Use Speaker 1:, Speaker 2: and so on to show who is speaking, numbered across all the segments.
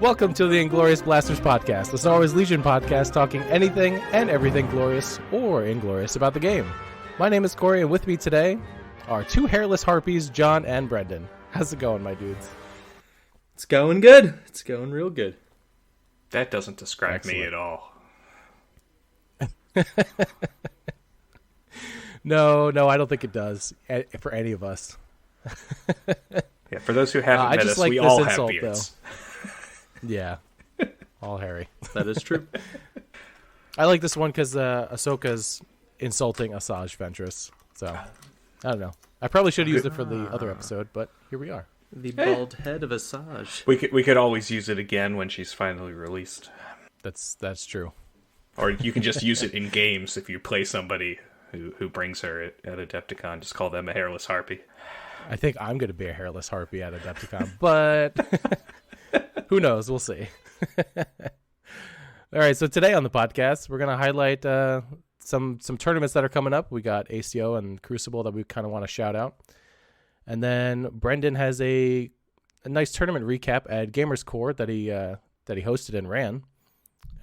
Speaker 1: Welcome to the Inglorious Blasters podcast, the Star Wars Legion podcast talking anything and everything glorious or inglorious about the game. My name is Corey, and with me today are two hairless harpies, John and Brendan. How's it going, my dudes?
Speaker 2: It's going good. It's going real good.
Speaker 3: That doesn't describe
Speaker 1: Excellent.
Speaker 3: me at all.
Speaker 1: No, I don't think it does for any of us.
Speaker 3: Yeah, for those who haven't met us,
Speaker 1: like
Speaker 3: we
Speaker 1: this
Speaker 3: all
Speaker 1: insult,
Speaker 3: have beards.
Speaker 1: Yeah, all hairy.
Speaker 2: That is true.
Speaker 1: I like this one because Ahsoka's insulting Asajj Ventress. So, I don't know. I probably should have used it for the other episode, but here we are.
Speaker 2: The bald head of Asajj.
Speaker 3: We could always use it again when she's finally released.
Speaker 1: That's true.
Speaker 3: Or you can just use it in games if you play somebody who brings her at Adepticon. Just call them a hairless harpy.
Speaker 1: I think I'm going to be a hairless harpy at Adepticon, but who knows? We'll see. All right, so today on the podcast, we're going to highlight some tournaments that are coming up. We got ACO and Crucible that we kind of want to shout out. And then Brendan has a nice tournament recap at Gamers Core that he hosted and ran.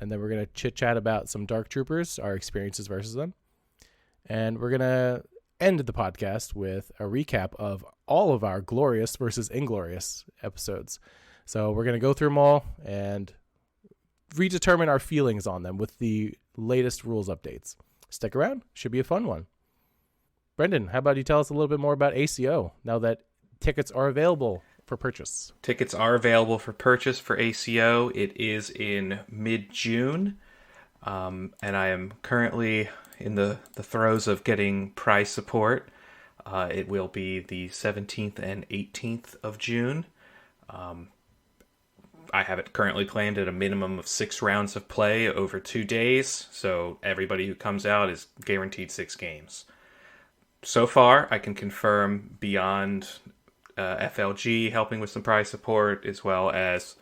Speaker 1: And then we're going to chit-chat about some Dark Troopers, our experiences versus them. And we're going to end the podcast with a recap of all of our Glorious versus Inglorious episodes. So we're going to go through them all and redetermine our feelings on them with the latest rules updates. Stick around. Should be a fun one. Brendan, how about you tell us a little bit more about ACO now that tickets are available for purchase?
Speaker 3: Tickets are available for purchase for ACO. It is in mid-June, and I am currently in the throes of getting prize support. It will be the 17th and 18th of June. I have it currently planned at a minimum of 6 rounds of play over 2 days, so everybody who comes out is guaranteed 6 games. So far, I can confirm beyond FLG helping with some prize support, as well as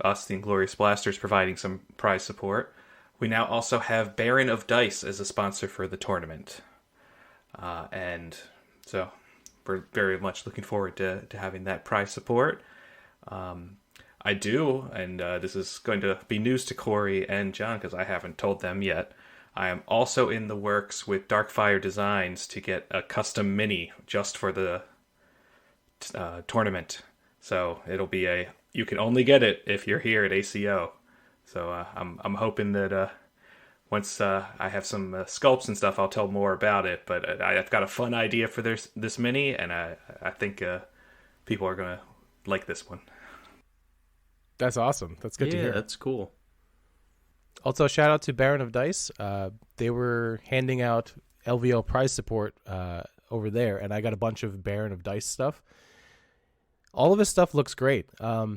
Speaker 3: us, the Inglorious Blasters, providing some prize support. We now also have Baron of Dice as a sponsor for the tournament. And so we're very much looking forward to having that prize support. I do, and this is going to be news to Corey and John because I haven't told them yet. I am also in the works with Darkfire Designs to get a custom mini just for the tournament. So it'll be you can only get it if you're here at ACO. So I'm hoping that once I have some sculpts and stuff, I'll tell more about it. But I've got a fun idea for this mini, and I think people are going to like this one.
Speaker 1: That's awesome. That's good to hear.
Speaker 2: Yeah, that's cool.
Speaker 1: Also, shout out to Baron of Dice. They were handing out LVO prize support over there, and I got a bunch of Baron of Dice stuff. All of his stuff looks great. I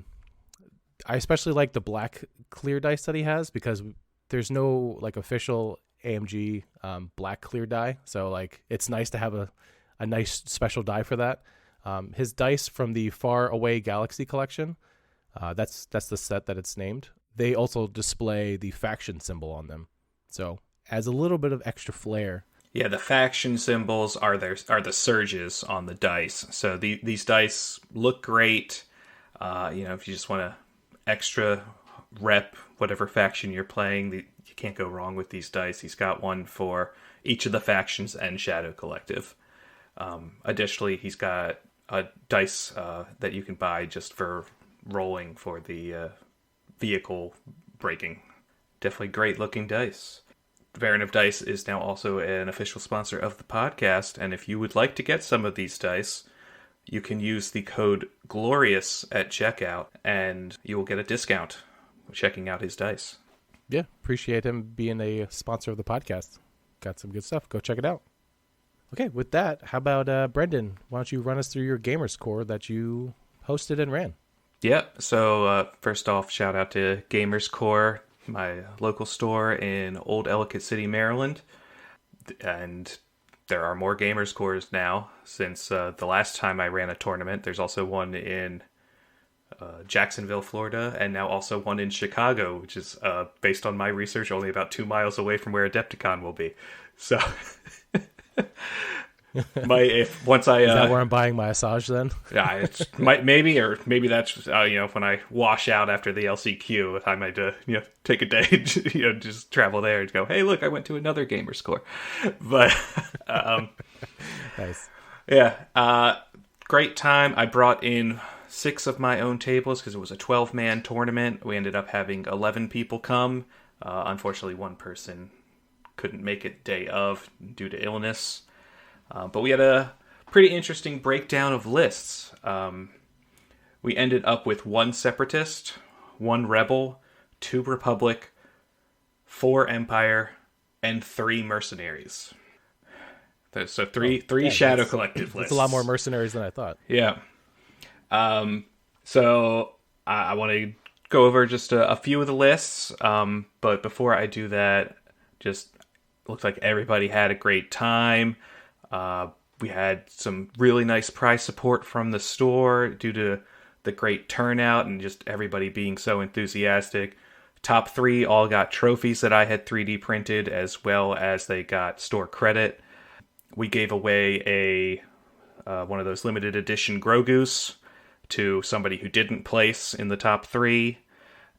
Speaker 1: especially like the black clear dice that he has because there's no like official AMG black clear die. So like it's nice to have a nice special die for that. His dice from the Far Away Galaxy collection, that's the set that it's named. They also display the faction symbol on them. So adds a little bit of extra flair.
Speaker 3: Yeah, the faction symbols are the surges on the dice. So these dice look great. If you just want to extra rep whatever faction you're playing, you can't go wrong with these dice. He's got one for each of the factions and Shadow Collective. Additionally, he's got a dice that you can buy just for rolling for the vehicle breaking. Definitely great looking dice. Baron of Dice is now also an official sponsor of the podcast, and if you would like to get some of these dice, you can use the code GLORIOUS at checkout, and you will get a discount checking out his dice.
Speaker 1: Yeah, appreciate him being a sponsor of the podcast. Got some good stuff. Go check it out. Okay, with that, how about Brendan? Why don't you run us through your Gamers Core that you hosted and ran?
Speaker 3: Yeah, so first off, shout out to Gamers Core, my local store in Old Ellicott City, Maryland. And there are more Gamers Cores now since the last time I ran a tournament. There's also one in Jacksonville, Florida, and now also one in Chicago, which is, based on my research, only about 2 miles away from where Adepticon will be. So If once I
Speaker 1: Is that where I'm buying my Asajj then?
Speaker 3: yeah, maybe that's when I wash out after the LCQ, I might take a day, just travel there and go, hey, look, I went to another gamer score, but
Speaker 1: Nice.
Speaker 3: yeah, great time. I brought in 6 of my own tables because it was a 12-man tournament. We ended up having 11 people come. Unfortunately, one person couldn't make it day of due to illness. But we had a pretty interesting breakdown of lists. We ended up with 1 Separatist, 1 Rebel, 2 Republic, 4 Empire, and 3 Mercenaries. So three Shadow Collective lists.
Speaker 1: That's a lot more mercenaries than I thought.
Speaker 3: Yeah. So I want to go over just a few of the lists. But before I do that, just looks like everybody had a great time. We had some really nice prize support from the store due to the great turnout and just everybody being so enthusiastic. Top 3 all got trophies that I had 3D printed, as well as they got store credit. We gave away one of those limited edition Grogoose to somebody who didn't place in the top 3,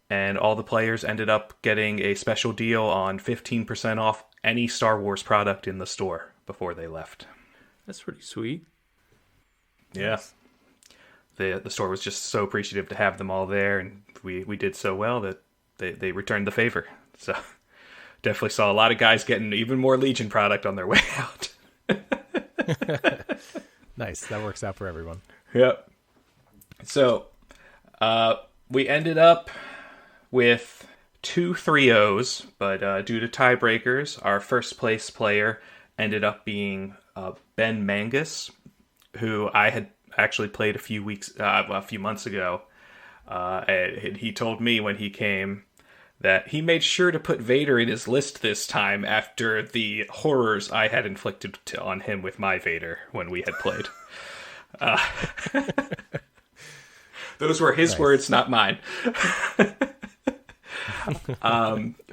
Speaker 3: and all the players ended up getting a special deal on 15% off any Star Wars product in the store before they left.
Speaker 2: That's pretty sweet.
Speaker 3: Yeah. The store was just so appreciative to have them all there, and we did so well that they returned the favor. So definitely saw a lot of guys getting even more Legion product on their way out.
Speaker 1: Nice. That works out for everyone.
Speaker 3: Yep. So we ended up with 2 3-0s, but due to tiebreakers, our first place player ended up being Ben Mangus, who I had actually played a few months ago. And he told me when he came that he made sure to put Vader in his list this time after the horrors I had inflicted on him with my Vader when we had played. Those were his words, not mine.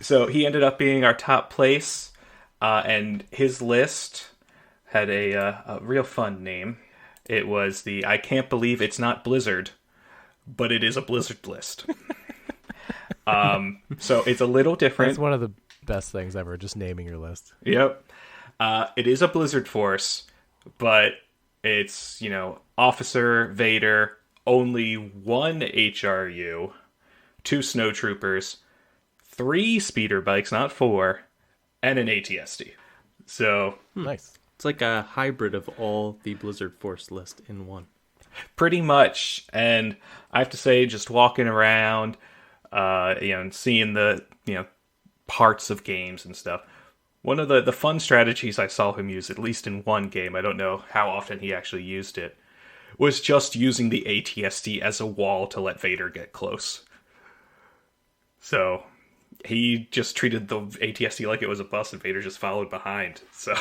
Speaker 3: So he ended up being our top place, and his list had a real fun name. It was the I Can't Believe It's Not Blizzard, but it is a Blizzard list. So it's a little different.
Speaker 1: That's one of the best things ever, just naming your list.
Speaker 3: Yep. It is a Blizzard Force, but it's, Officer, Vader, only 1 HRU, 2 Snowtroopers, 3 speeder bikes, not 4, and an ATSD. So
Speaker 1: Nice.
Speaker 2: It's like a hybrid of all the Blizzard Force list in one.
Speaker 3: pretty much. And I have to say, just walking around, and seeing the, parts of games and stuff. One of the fun strategies I saw him use, at least in one game, I don't know how often he actually used it, was just using the ATSD as a wall to let Vader get close. So he just treated the ATSD like it was a bus, and Vader just followed behind. So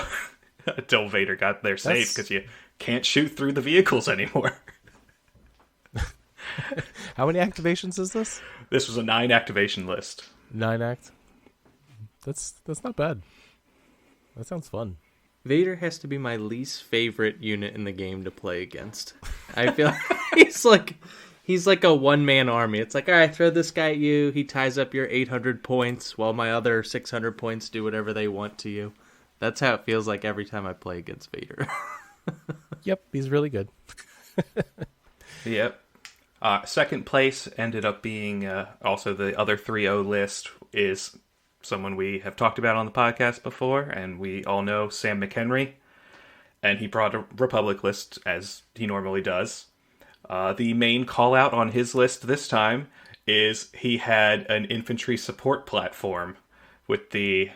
Speaker 3: until Vader got there safe, because you can't shoot through the vehicles anymore.
Speaker 1: How many activations is this?
Speaker 3: This was a 9 activation list.
Speaker 1: 9 act. That's not bad. That sounds fun.
Speaker 2: Vader has to be my least favorite unit in the game to play against. I feel he's like a one-man army. It's like, all right, throw this guy at you. He ties up your 800 points while my other 600 points do whatever they want to you. That's how it feels like every time I play against Vader.
Speaker 1: Yep, he's really good.
Speaker 3: Yep. Second place ended up being also the other 3-0 list is someone we have talked about on the podcast before, and we all know Sam McHenry. And he brought a Republic list, as he normally does. The main call-out on his list this time is he had an infantry support platform with the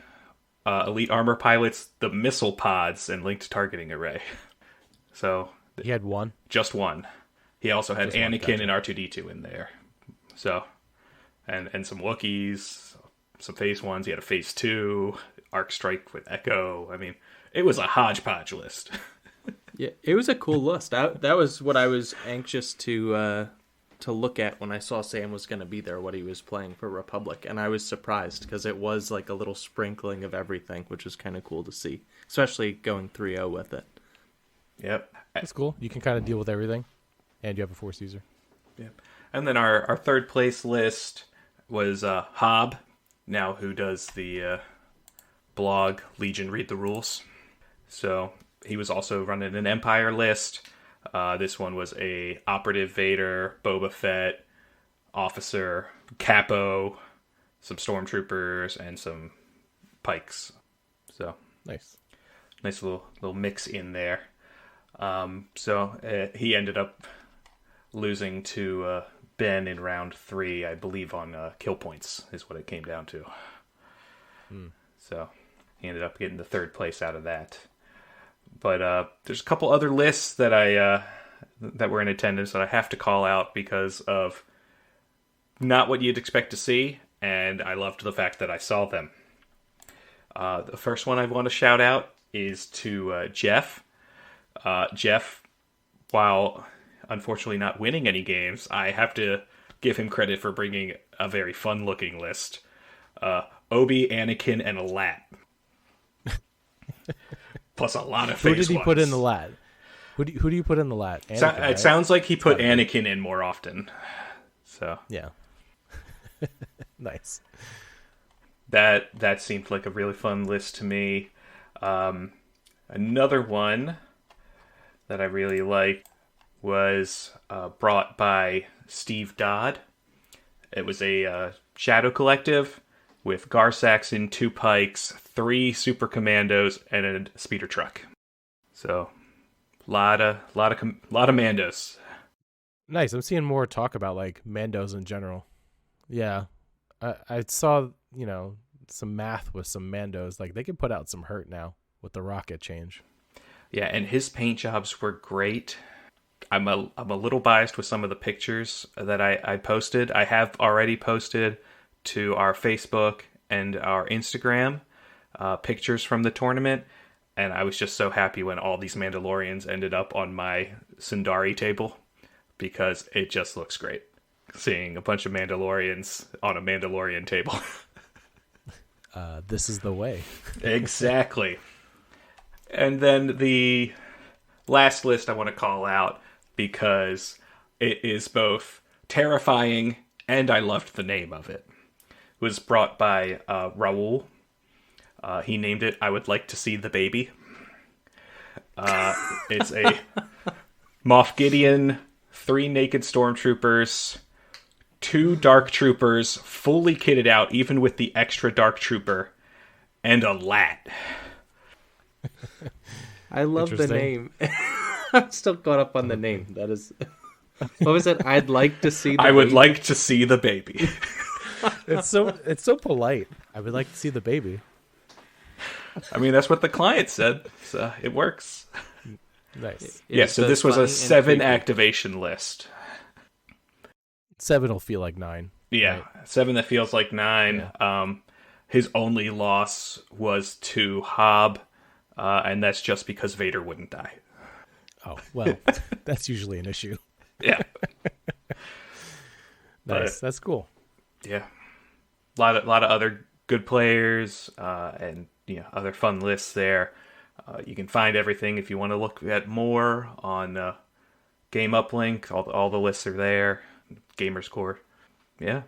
Speaker 3: elite armor pilots, the missile pods, and linked targeting array. So
Speaker 1: He had one.
Speaker 3: just one. He also had
Speaker 1: Just one,
Speaker 3: Anakin
Speaker 1: gotcha.
Speaker 3: and R2-D2 in there. So, and some Wookiees, some Phase 1s. He had a Phase 2, Arc Strike with Echo. I mean, it was a hodgepodge list.
Speaker 2: Yeah, it was a cool list. That was what I was anxious to look at when I saw Sam was going to be there, what he was playing for Republic. And I was surprised because it was like a little sprinkling of everything, which was kind of cool to see, especially going 3-0 with it.
Speaker 3: Yep.
Speaker 1: That's cool. You can kind of deal with everything, and you have a Force user.
Speaker 3: Yep. And then our third place list was Hob, now who does the blog Legion Read the Rules. So he was also running an Empire list. This one was a Operative Vader, Boba Fett, Officer, Capo, some Stormtroopers, and some Pikes. So
Speaker 1: Nice.
Speaker 3: nice little mix in there. So he ended up losing to Ben in round 3, I believe, on kill points is what it came down to. So he ended up getting the third place out of that. But there's a couple other lists that that were in attendance that I have to call out because of not what you'd expect to see, and I loved the fact that I saw them. The first one I want to shout out is to Jeff. Jeff, while unfortunately not winning any games, I have to give him credit for bringing a very fun-looking list. Obi, Anakin, and a Lat. Plus a lot of phase
Speaker 1: Who did he
Speaker 3: ones.
Speaker 1: put in the lat? Who do you put in the lat? Anakin,
Speaker 3: It
Speaker 1: right?
Speaker 3: sounds like he put Anakin in more often. So
Speaker 1: Yeah. Nice.
Speaker 3: that seemed like a really fun list to me. Another one that I really liked was brought by Steve Dodd. It was a Shadow Collective with Gar Saxon, 2 Pikes, 3 Super Commandos, and a speeder truck. So, lot of Mandos.
Speaker 1: Nice. I'm seeing more talk about like Mandos in general. Yeah. I saw, some math with some Mandos. Like they can put out some hurt now with the rocket change.
Speaker 3: Yeah, and his paint jobs were great. I'm a little biased with some of the pictures that I posted. I have already posted to our Facebook and our Instagram pictures from the tournament, and I was just so happy when all these Mandalorians ended up on my Sundari table because it just looks great seeing a bunch of Mandalorians on a Mandalorian table.
Speaker 1: This is the way.
Speaker 3: Exactly. And then the last list I want to call out because it is both terrifying and I loved the name of it. It was brought by Raul. He named it I Would Like to See the Baby. It's a Moff Gideon, 3 naked stormtroopers, 2 dark troopers, fully kitted out, even with the extra dark trooper, and a Lat.
Speaker 2: I love the
Speaker 1: Interesting.
Speaker 2: name. I'm still caught up on the name. That is, what was it? I'd like to see.
Speaker 3: I would like to see the baby.
Speaker 1: It's so polite. I would like to see the baby.
Speaker 3: I mean, that's what the client said, so it works.
Speaker 1: Nice.
Speaker 3: Yeah, so this was a 7 activation list.
Speaker 1: 7 will feel like 9.
Speaker 3: Yeah,
Speaker 1: Right.
Speaker 3: 7 that feels like 9. His only loss was to Hob, and that's just because Vader wouldn't die.
Speaker 1: Oh, well, that's usually an issue.
Speaker 3: Yeah.
Speaker 1: Nice. That's cool.
Speaker 3: Yeah. A lot of other good players, and other fun lists there. You can find everything if you want to look at more on Game Uplink. All the lists are there. Gamerscore. Yeah.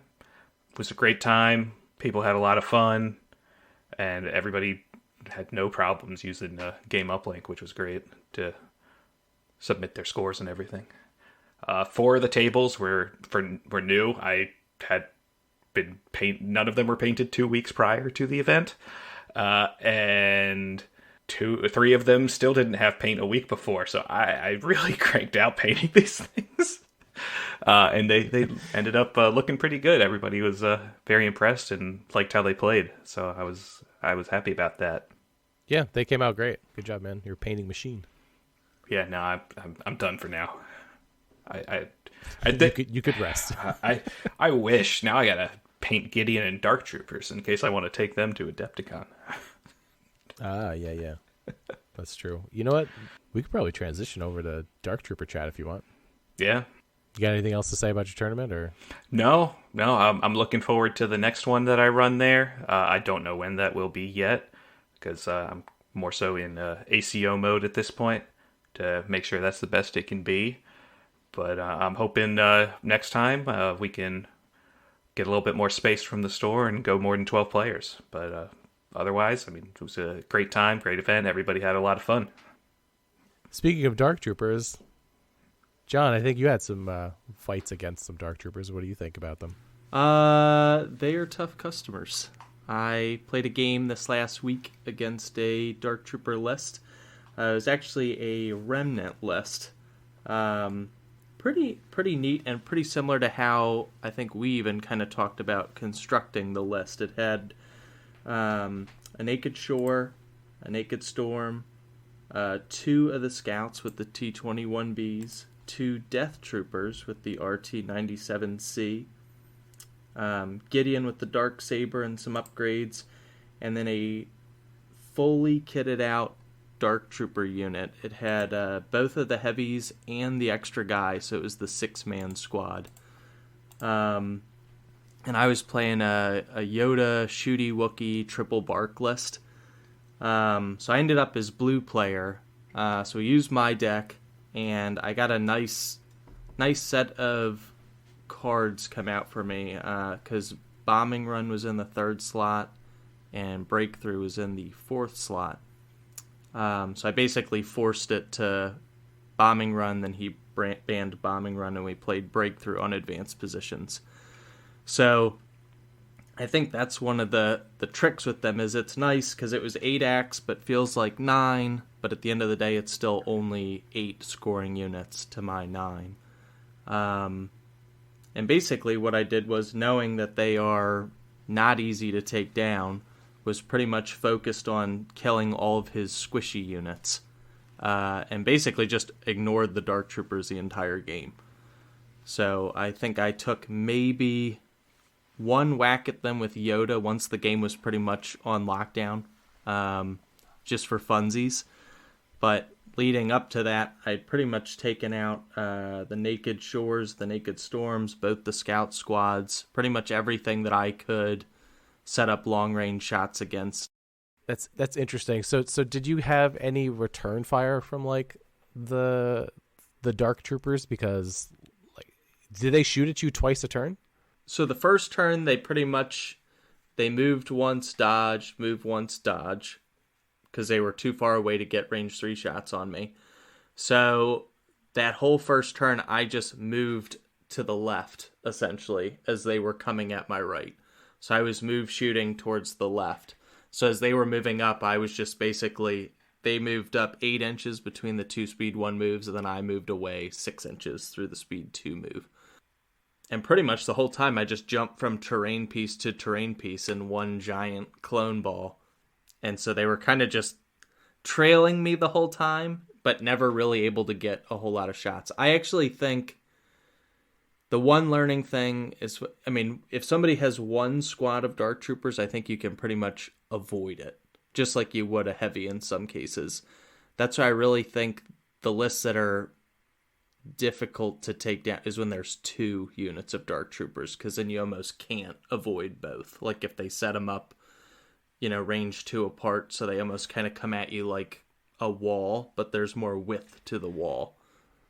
Speaker 3: It was a great time. People had a lot of fun, and everybody had no problems using Game Uplink, which was great to submit their scores and everything. 4 of the tables were new. I had been none of them were painted 2 weeks prior to the event, and 3 of them still didn't have paint a week before. So I really cranked out painting these things, and they ended up looking pretty good. Everybody was very impressed and liked how they played. So I was happy about that.
Speaker 1: Yeah, they came out great. Good job, man. You're a painting machine.
Speaker 3: Yeah, no, I'm done for now.
Speaker 1: You could rest.
Speaker 3: I wish. Now I gotta paint Gideon and Dark Troopers in case I want to take them to Adepticon.
Speaker 1: Yeah. That's true. You know what? We could probably transition over to Dark Trooper chat if you want.
Speaker 3: Yeah.
Speaker 1: You got anything else to say about your tournament, or?
Speaker 3: No. I'm looking forward to the next one that I run there. I don't know when that will be yet because I'm more so in ACO mode at this point to make sure that's the best it can be. But I'm hoping next time we can get a little bit more space from the store and go more than 12 players. But otherwise, I mean, it was a great time, great event. Everybody had a lot of fun.
Speaker 1: Speaking of Dark Troopers, John, I think you had some fights against some Dark Troopers. What do you think about them?
Speaker 2: They are tough customers. I played a game this last week against a Dark Trooper list. It was actually a Remnant list. Pretty neat and pretty similar to how I think we even kind of talked about constructing the list. It had a Naked Shore, a Naked Storm, 2 of the Scouts with the T-21Bs, 2 Death Troopers with the RT-97C, Gideon with the Dark Saber and some upgrades, and then a fully kitted out Dark Trooper unit. It had both of the heavies and the extra guy, so it was the 6-man squad. And I was playing a Yoda, Shooty, Wookiee, triple bark list. So I ended up as blue player. So we used my deck, and I got a nice set of cards come out for me, because Bombing Run was in the 3rd slot, and Breakthrough was in the 4th slot. So I basically forced it to Bombing Run, then he banned Bombing Run, and we played Breakthrough on advanced positions. So I think that's one of the tricks with them, is it's nice because it was 8 acts but feels like 9, but at the end of the day it's still only 8 scoring units to my 9. And basically what I did was, knowing that they are not easy to take down, was pretty much focused on killing all of his squishy units, and basically just ignored the Dark Troopers the entire game. So I think I took maybe 1 whack at them with Yoda once the game was pretty much on lockdown, just for funsies. But leading up to that, I'd pretty much taken out the Naked Shores, the Naked Storms, both the Scout squads, pretty much everything that I could set up long-range shots against.
Speaker 1: That's interesting. So did you have any return fire from like the Dark Troopers? Because like, did they shoot at you twice a turn?
Speaker 2: So the first turn, they moved once, dodge, move once, dodge, because they were too far away to get range 3 shots on me. So that whole first turn, I just moved to the left, essentially, as they were coming at my right. So I was shooting towards the left. So as they were moving up, I was just basically, they moved up 8 inches between the 2 speed 1 moves, and then I moved away 6 inches through the speed 2 move. And pretty much the whole time I just jumped from terrain piece to terrain piece in one giant clone ball. And so they were kind of just trailing me the whole time, but never really able to get a whole lot of shots. I actually think the one learning thing is, I mean, if somebody has 1 squad of Dark Troopers, I think you can pretty much avoid it, just like you would a heavy in some cases. That's why I really think the lists that are difficult to take down is when there's 2 units of Dark Troopers, because then you almost can't avoid both. Like if they set them up, range 2 apart, so they almost kind of come at you like a wall, but there's more width to the wall,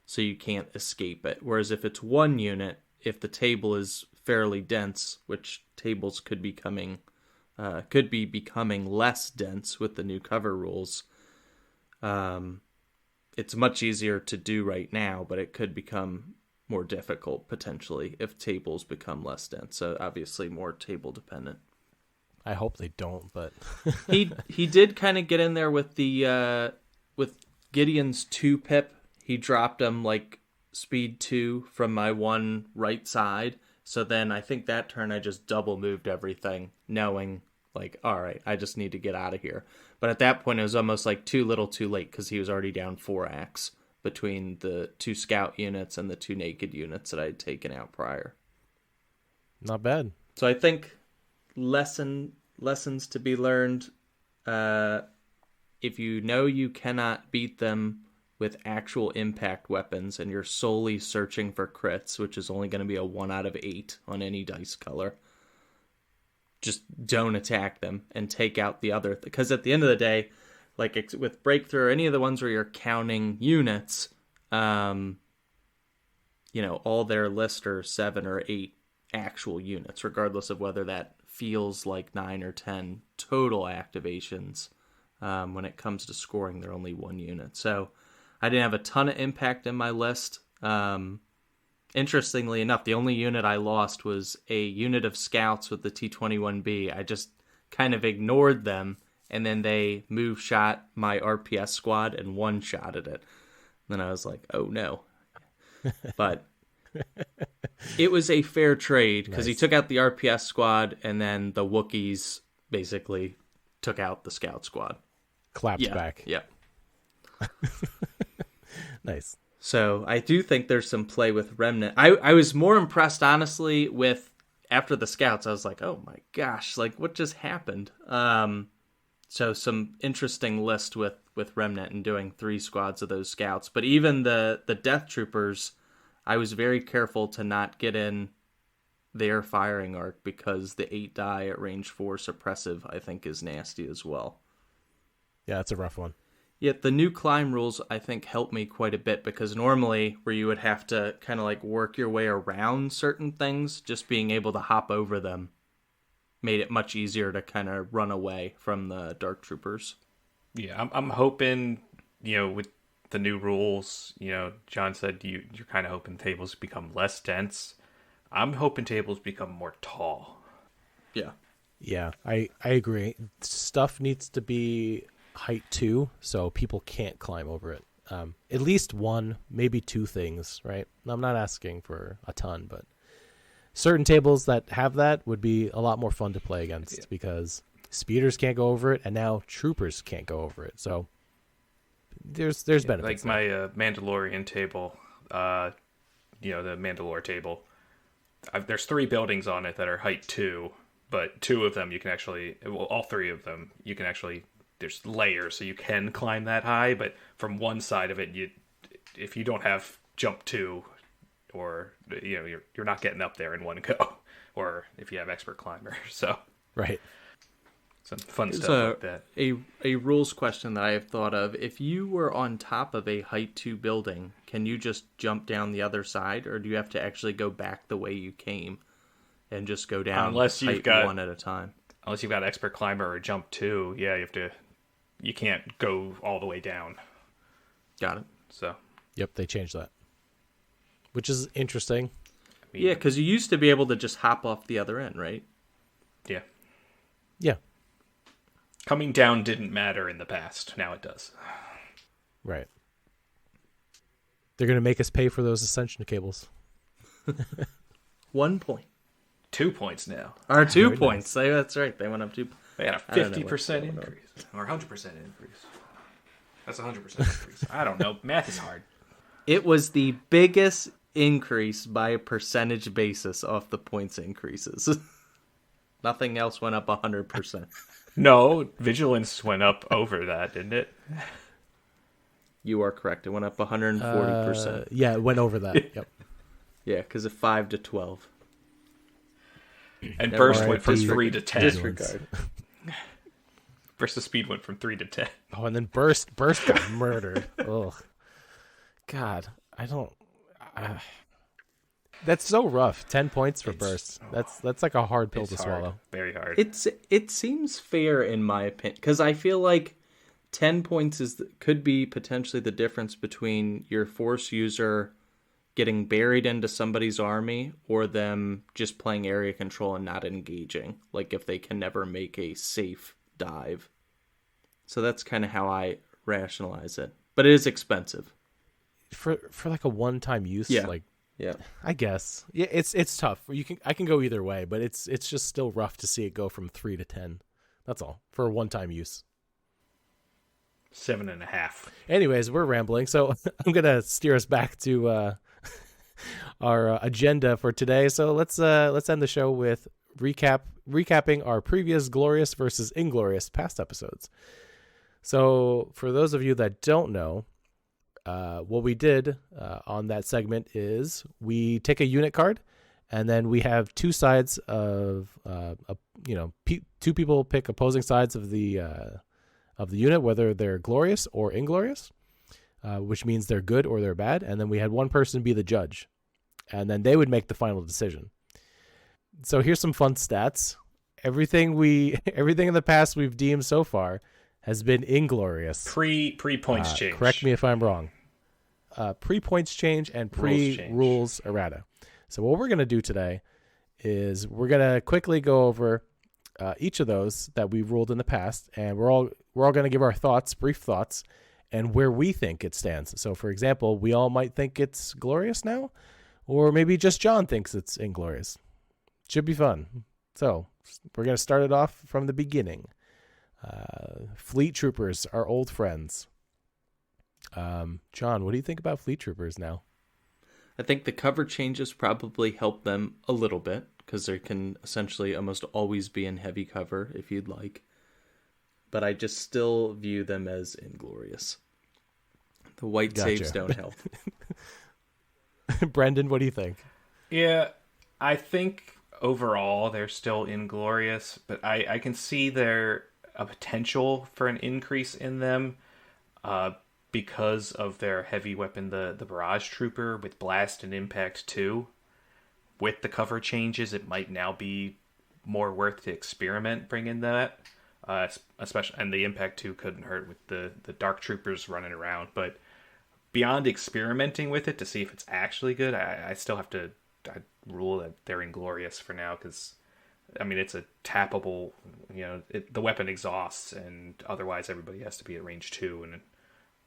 Speaker 2: so you can't escape it. Whereas if it's 1 unit, if the table is fairly dense, which tables could be becoming less dense with the new cover rules, it's much easier to do right now, but it could become more difficult potentially if tables become less dense. So obviously more table dependent.
Speaker 1: I hope they don't, but
Speaker 2: he did kind of get in there with the with Gideon's 2 pip. He dropped him like speed 2 from my 1 right side. So then I think that turn I just double moved everything, knowing like, all right, I just need to get out of here. But at that point, it was almost like too little too late, because he was already down 4 acts between the 2 scout units and the 2 naked units that I had taken out prior.
Speaker 1: Not bad.
Speaker 2: So I think lessons to be learned. If you know you cannot beat them with actual impact weapons and you're solely searching for crits, which is only going to be a 1 out of 8 on any dice color, just don't attack them and take out the other. Because at the end of the day, like with Breakthrough or any of the ones where you're counting units, all their list are 7 or 8 actual units, regardless of whether that feels like 9 or 10 total activations. When it comes to scoring, they're only 1 unit. So I didn't have a ton of impact in my list. Interestingly enough, the only unit I lost was a unit of scouts with the T-21B. I just kind of ignored them, and then they shot my RPS squad and one-shotted it. Then I was like, oh no. But it was a fair trade because he took out the RPS squad, and then the Wookiees basically took out the scout squad.
Speaker 1: Clapped back.
Speaker 2: Yeah.
Speaker 1: Nice.
Speaker 2: So I do think there's some play with Remnant. I was more impressed, honestly, with after the scouts. I was like, oh my gosh, like what just happened? So some interesting list with Remnant and doing 3 squads of those scouts. But even the Death Troopers, I was very careful to not get in their firing arc because the 8 die at range 4 suppressive, I think, is nasty as well.
Speaker 1: Yeah, that's a rough one.
Speaker 2: Yet the new climb rules, I think, help me quite a bit because normally where you would have to kind of like work your way around certain things, just being able to hop over them made it much easier to kind of run away from the Dark Troopers.
Speaker 3: Yeah, I'm hoping, with the new rules, John said you're kind of hoping tables become less dense. I'm hoping tables become more tall.
Speaker 2: Yeah.
Speaker 1: Yeah, I agree. Stuff needs to be height 2, so people can't climb over it. At least 1, maybe 2 things, right? I'm not asking for a ton, but certain tables that have that would be a lot more fun to play against because speeders can't go over it, and now troopers can't go over it. So there's benefits.
Speaker 3: Like my Mandalorian table, the Mandalore table. There's 3 buildings on it that are height 2, but 2 of them you can actually, all 3 of them you can actually. There's layers, so you can climb that high, but from one side of it, if you don't have jump 2, or you're not getting up there in one go, or if you have expert climber. So
Speaker 1: right,
Speaker 3: some fun stuff like that.
Speaker 2: A rules question that I have thought of: if you were on top of a height 2 building, can you just jump down the other side, or do you have to actually go back the way you came and just go down
Speaker 3: unless you've
Speaker 2: height
Speaker 3: got
Speaker 2: 1 at a time?
Speaker 3: Unless you've got expert climber or jump 2, yeah, you can't go all the way down.
Speaker 2: Got it.
Speaker 3: So,
Speaker 1: yep, they changed that, which is interesting.
Speaker 2: Yeah, because you used to be able to just hop off the other end, right?
Speaker 3: Yeah.
Speaker 1: Yeah.
Speaker 3: Coming down didn't matter in the past. Now it does.
Speaker 1: Right. They're going to make us pay for those ascension cables.
Speaker 2: 1 point.
Speaker 3: 2 points now.
Speaker 2: Or 2 points. Nice. That's right. They went up 2 points.
Speaker 3: They had a 50% increase. Or 100% increase. That's a 100% increase. I don't know. Math is hard.
Speaker 2: It was the biggest increase by a percentage basis off the points increases. Nothing else went up 100%.
Speaker 3: No, vigilance went up over that, didn't it?
Speaker 2: You are correct. It went up 140%.
Speaker 1: Yeah, it went over that. Yep.
Speaker 2: Yeah, because of 5 to 12.
Speaker 3: And burst went from 3 to 10.
Speaker 2: Disregard.
Speaker 3: Burst of speed went from 3 to 10.
Speaker 1: Oh, and then burst got murdered. Ugh. God, I don't. That's so rough. 10 points for burst. That's like a hard pill to swallow.
Speaker 3: Very hard.
Speaker 2: It seems fair in my opinion because I feel like 10 points could be potentially the difference between your force user getting buried into somebody's army or them just playing area control and not engaging, like if they can never make a safe dive. So that's kind of how I rationalize it. But it is expensive.
Speaker 1: For like a one-time use,
Speaker 2: yeah.
Speaker 1: Yeah. I guess. Yeah, it's tough. I can go either way, but it's just still rough to see it go from 3 to 10. That's all. For one-time use.
Speaker 3: 7.5.
Speaker 1: Anyways, we're rambling, so I'm gonna steer us back to our agenda for today. So let's end the show with recapping our previous Glorious versus Inglorious past episodes. So for those of you that don't know, what we did on that segment is we take a unit card, and then we have two sides of two people pick opposing sides of the of the unit, whether they're glorious or inglorious, which means they're good or they're bad. And then we had one person be the judge, and then they would make the final decision. So here's some fun stats. Everything in the past we've deemed so far has been inglorious.
Speaker 3: Pre points change.
Speaker 1: Correct me if I'm wrong. Pre points change and pre rules errata. So what we're gonna do today is we're gonna quickly go over each of those that we've ruled in the past, and we're all gonna give our thoughts, brief thoughts, and where we think it stands. So, for example, we all might think it's glorious now, or maybe just John thinks it's inglorious. Should be fun. So we're gonna start it off from the beginning. Fleet Troopers, our old friends. John, what do you think about Fleet Troopers now?
Speaker 2: I think the cover changes probably help them a little bit, because they can essentially almost always be in heavy cover if you'd like. But I just still view them as inglorious. The white saves don't help.
Speaker 1: Brendan, what do you think?
Speaker 3: Yeah, I think overall they're still inglorious, but I can see there a potential for an increase in them because of their heavy weapon, the Barrage Trooper with Blast and Impact 2. With the cover changes, it might now be more worth to experiment bringing that. Especially, and the Impact 2 couldn't hurt with the Dark Troopers running around. But beyond experimenting with it to see if it's actually good, I still have to rule that they're inglorious for now, because I mean, it's a tappable, the weapon exhausts, and otherwise everybody has to be at range 2, and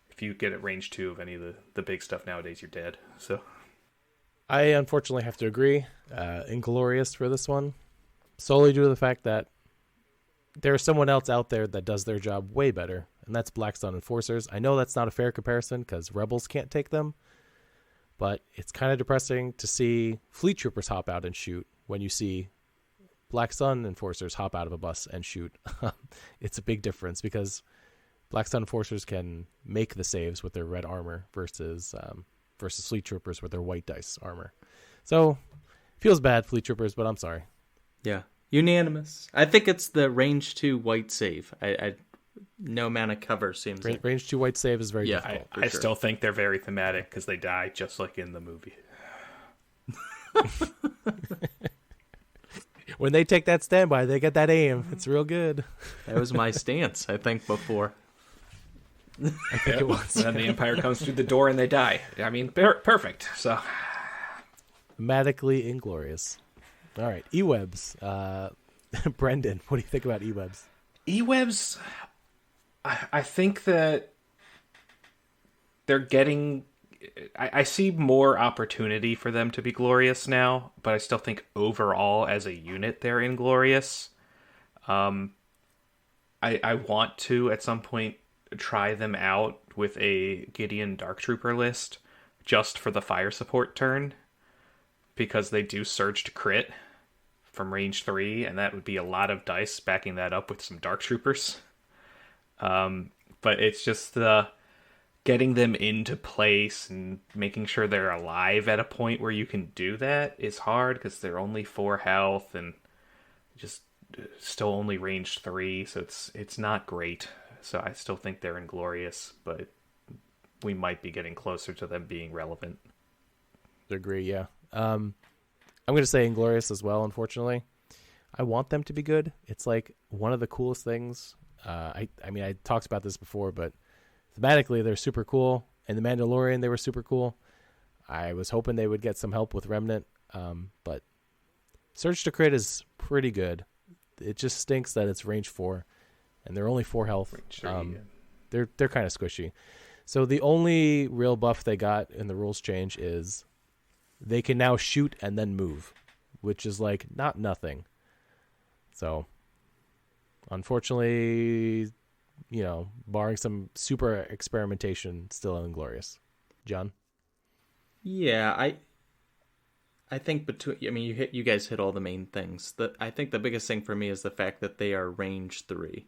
Speaker 3: if you get at range 2 of any of the big stuff nowadays, you're dead. So
Speaker 1: I unfortunately have to agree. Inglorious for this one, solely due to the fact that there's someone else out there that does their job way better, and that's Black Sun Enforcers. I know that's not a fair comparison because Rebels can't take them, but it's kind of depressing to see Fleet Troopers hop out and shoot when you see Black Sun Enforcers hop out of a bus and shoot. It's a big difference because Black Sun Enforcers can make the saves with their red armor versus Fleet Troopers with their white dice armor. So, feels bad, Fleet Troopers, but I'm sorry.
Speaker 2: Yeah, unanimous. I think it's the range 2 white save. No amount of cover seems like...
Speaker 1: Range 2 white save is very difficult.
Speaker 3: I still think they're very thematic because they die just like in the movie.
Speaker 1: When they take that standby, they get that aim. It's real good.
Speaker 2: That was my stance, I think, before.
Speaker 1: I think it was.
Speaker 3: And then the Empire comes through the door and they die. I mean, perfect. So,
Speaker 1: thematically inglorious. All right, E-Webs. Brendan, what do you think about E-Webs?
Speaker 3: E-Webs, I think that they're getting... I see more opportunity for them to be glorious now, but I still think overall as a unit they're inglorious. I want to at some point try them out with a Gideon Dark Trooper list just for the fire support turn, because they do surge to crit from range 3, and that would be a lot of dice backing that up with some Dark Troopers. But it's just getting them into place and making sure they're alive at a point where you can do that is hard, because they're only 4 health and just still only range 3, so it's not great. So I still think they're inglorious, but we might be getting closer to them being relevant.
Speaker 1: I agree, yeah. I'm going to say inglorious as well, unfortunately. I want them to be good. It's like one of the coolest things. I mean, I talked about this before, but thematically, they're super cool. In The Mandalorian, they were super cool. I was hoping they would get some help with Remnant, but Surge to Crit is pretty good. It just stinks that it's range 4, and they're only 4 health. They're kind of squishy. So the only real buff they got in the rules change is they can now shoot and then move, which is like not nothing. So, unfortunately, barring some super experimentation, still inglorious. John?
Speaker 2: Yeah, I think you guys hit all the main things. I think the biggest thing for me is the fact that they are range 3.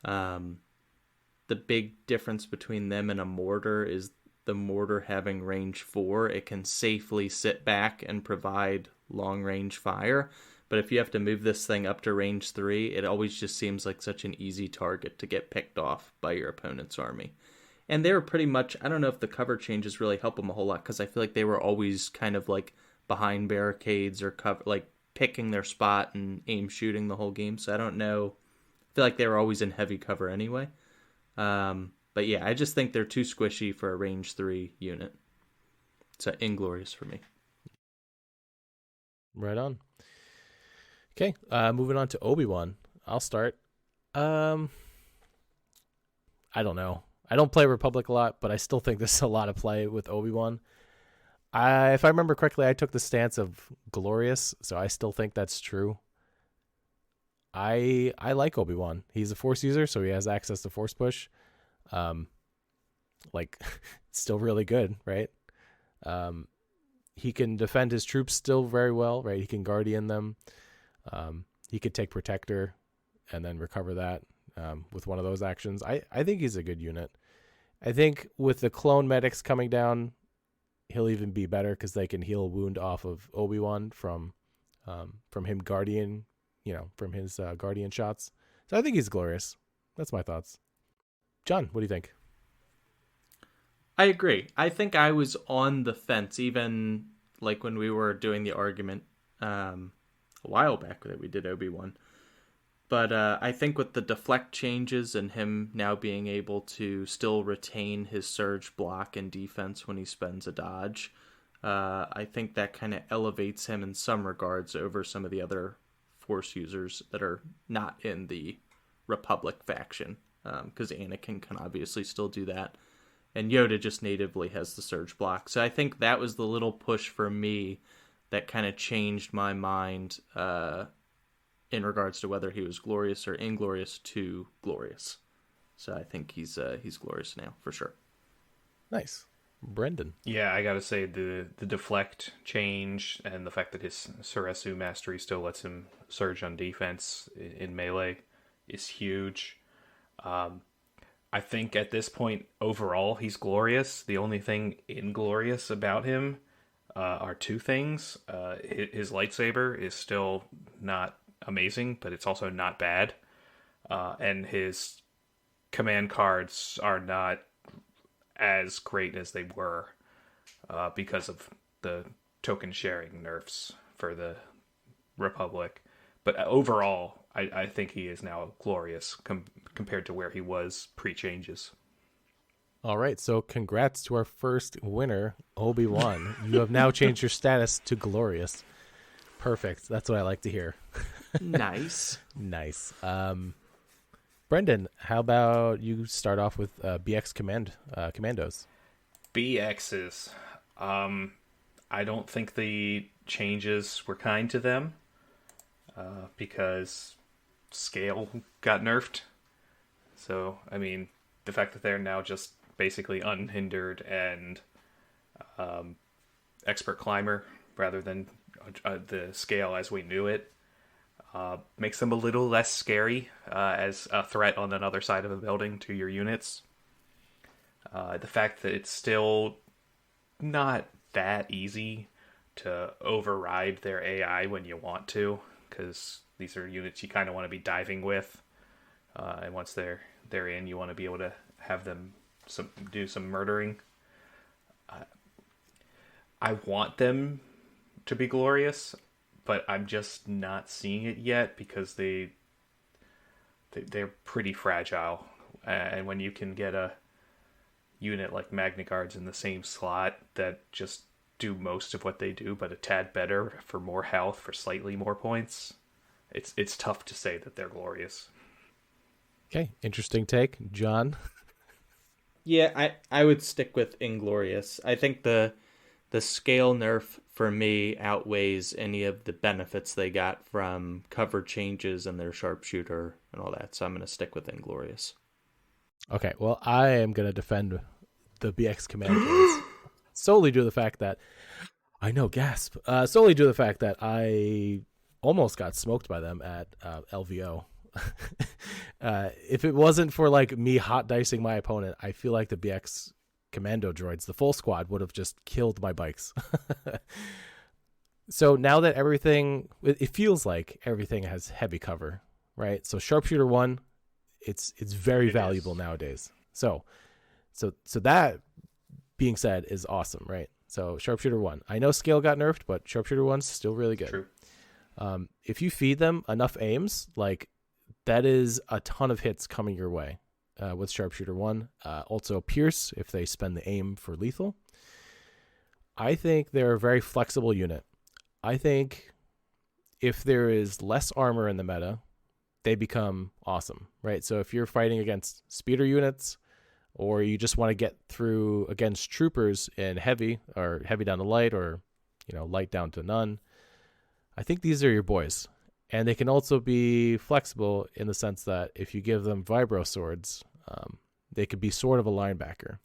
Speaker 2: The big difference between them and a mortar is the mortar having range 4. It can safely sit back and provide long range fire, But if you have to move this thing up to range 3, it always just seems like such an easy target to get picked off by your opponent's army. And they were pretty much, I don't know if the cover changes really help them a whole lot, because I feel like they were always kind of like behind barricades or cover, like picking their spot and aim shooting the whole game. So I don't know. I feel like they were always in heavy cover anyway. But yeah, I just think they're too squishy for a range 3 unit. So Inglorious for me.
Speaker 1: Right on. Okay, moving on to Obi-Wan. I'll start. I don't know. I don't play Republic a lot, but I still think there's a lot of play with Obi-Wan. If I remember correctly, I took the stance of Glorious, so I still think that's true. I like Obi-Wan. He's a Force user, so he has access to Force push. Still really good, right? He can defend his troops still very well, right? He can Guardian them. He could take Protector and then recover that with one of those actions. I think he's a good unit. I think with the clone medics coming down, he'll even be better because they can heal wound off of Obi-Wan from him Guardian, from his Guardian shots. So I think he's glorious. That's my thoughts. John, what do you think?
Speaker 2: I agree. I think I was on the fence, even like when we were doing the argument a while back that we did Obi-Wan. But I think with the deflect changes and him now being able to still retain his surge block and defense when he spends a dodge, I think that kind of elevates him in some regards over some of the other Force users that are not in the Republic faction. Because Anakin can obviously still do that. And Yoda just natively has the surge block. So I think that was the little push for me that kind of changed my mind in regards to whether he was glorious or inglorious to glorious. So I think he's glorious now for sure.
Speaker 1: Nice. Brendan.
Speaker 3: Yeah, I gotta say the deflect change and the fact that his Suresu mastery still lets him surge on defense in melee is huge. I think at this point, overall, he's glorious. The only thing inglorious about him are two things. His lightsaber is still not amazing, but it's also not bad. And his command cards are not as great as they were because of the token sharing nerfs for the Republic. But overall, I think he is now glorious compared to where he was pre-changes.
Speaker 1: All right, so congrats to our first winner, Obi-Wan. You have now changed your status to glorious. Perfect. That's what I like to hear.
Speaker 2: Nice.
Speaker 1: Nice. Brendan, how about you start off with BX Commandos?
Speaker 3: BXs. I don't think the changes were kind to them because scale got nerfed. So, I mean, the fact that they're now just basically unhindered and expert climber rather than the scale as we knew it makes them a little less scary as a threat on another side of the building to your units. The fact that it's still not that easy to override their AI when you want to, because these are units you kind of want to be diving with, and once they're in, you want to be able to have them do some murdering. I want them to be glorious, but I'm just not seeing it yet because they're pretty fragile, and when you can get a unit like Magna Guards in the same slot that just do most of what they do, but a tad better for more health for slightly more points, it's tough to say that they're glorious.
Speaker 1: Okay, interesting take. John?
Speaker 2: Yeah, I would stick with Inglorious. I think the scale nerf for me outweighs any of the benefits they got from cover changes and their sharpshooter and all that. So I'm going to stick with Inglorious.
Speaker 1: Okay, well, I am going to defend the BX Commandos solely due to the fact that solely due to the fact that I almost got smoked by them at LVO. If it wasn't for like me hot dicing my opponent, I feel like the BX Commando droids, the full squad, would have just killed my bikes. So now that it feels like everything has heavy cover, right? So Sharpshooter 1, it's very valuable nowadays. So that being said is awesome, right? So Sharpshooter 1. I know scale got nerfed, but Sharpshooter 1's still really good.
Speaker 3: True.
Speaker 1: If you feed them enough aims, like that is a ton of hits coming your way with Sharpshooter 1. Also Pierce, if they spend the aim for lethal. I think they're a very flexible unit. I think if there is less armor in the meta, they become awesome, right? So if you're fighting against speeder units, or you just want to get through against troopers in heavy, or heavy down to light, or light down to none, I think these are your boys. And they can also be flexible in the sense that if you give them vibro swords, they could be sort of a linebacker.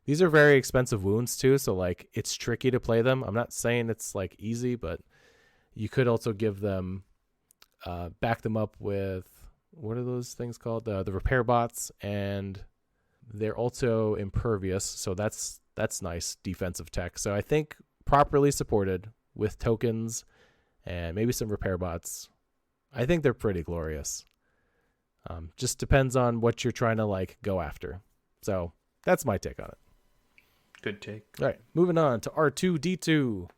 Speaker 1: These are very expensive wounds too, so like it's tricky to play them. I'm not saying it's like easy, but you could also give them, back them up with, what are those things called? The repair bots, and they're also impervious, so that's nice defensive tech. So I think properly supported with tokens and maybe some repair bots, I think they're pretty glorious. Just depends on what you're trying to like go after. So that's my take on it.
Speaker 3: Good take.
Speaker 1: All right, moving on to R2D2.